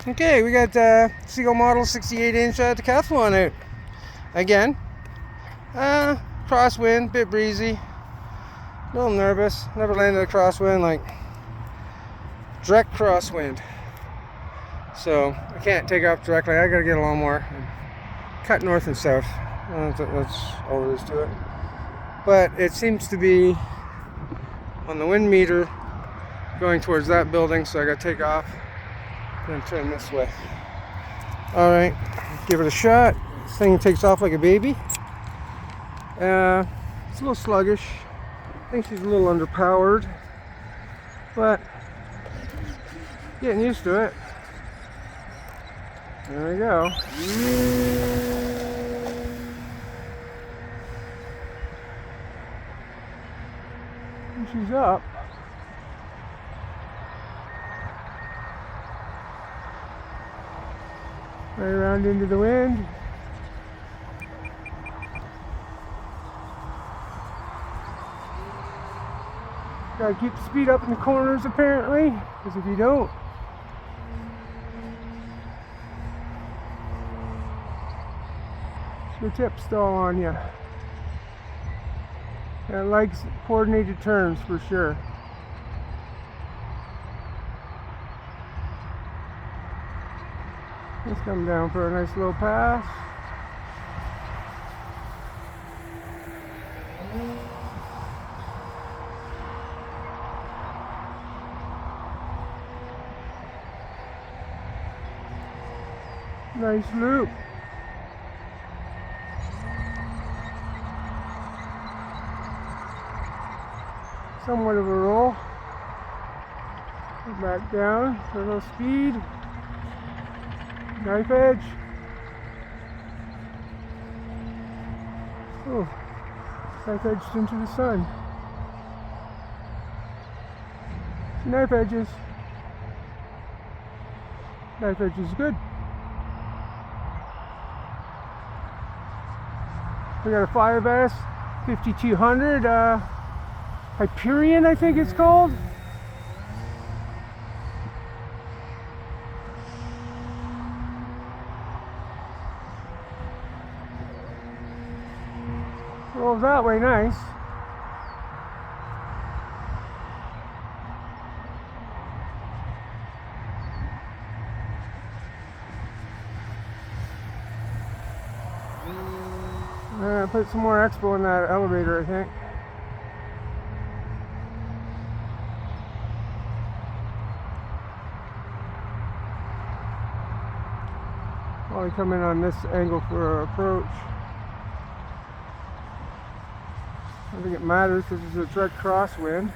Okay, we got Seagull model 68-inch decathlon out. Again, crosswind, bit breezy, a little nervous. Never landed a crosswind, like direct crosswind. So I can't take off directly. I gotta get a lawnmower and cut north and south. That's all there is to it. But it seems to be on the wind meter going towards that building, so I gotta take off and turn this way. All right, give it a shot. This thing takes off like a baby. It's a little sluggish. I think she's a little underpowered, but getting used to it. There we go. And she's up. Right around into the wind. Gotta keep the speed up in the corners apparently, because if you don't, she'll tip stall on you. And it likes coordinated turns for sure. Let's come down for a nice little pass. Nice loop. Somewhat of a roll. Back down for a little speed. Knife edge. Oh, knife edged into the sun. Knife edges. Knife edge is good. We got a 5S 5200 Hyperion, I think it's called. Rolls that way nice. Put some more expo in that elevator, I think. Probably come in on this angle for our approach. I think it matters because it's a direct crosswind.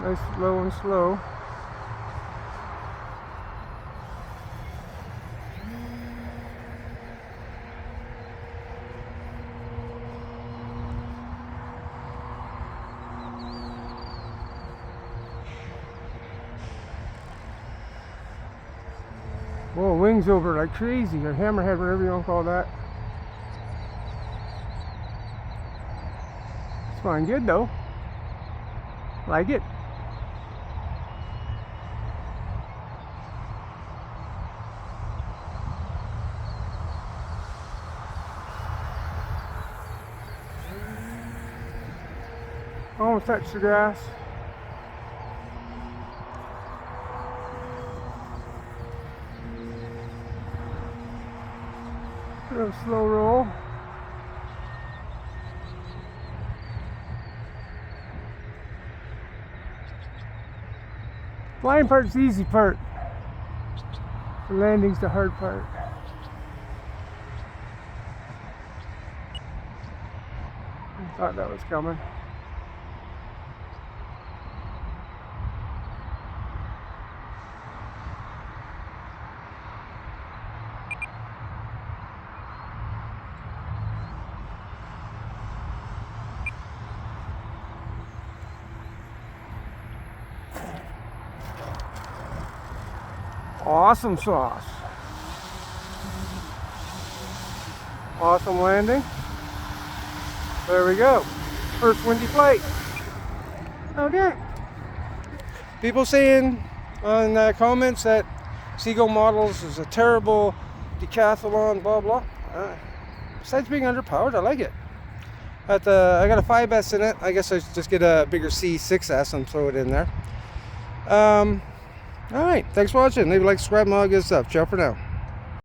Nice low and slow. Whoa, wings over like crazy, or hammerhead, whatever you want to call that. It's flying good though. Like it. Almost touched the grass. A little slow roll. Flying part's the easy part. The landing's the hard part. I thought that was coming. Awesome sauce. Awesome landing. There we go. First windy flight. Okay. People saying on comments that Seagull models is a terrible decathlon, blah blah. Besides being underpowered, I like it. I got a 5S in it. I guess I should just get a bigger C6S and throw it in there. Alright, thanks for watching. Leave a like, subscribe, and all good stuff. Ciao for now.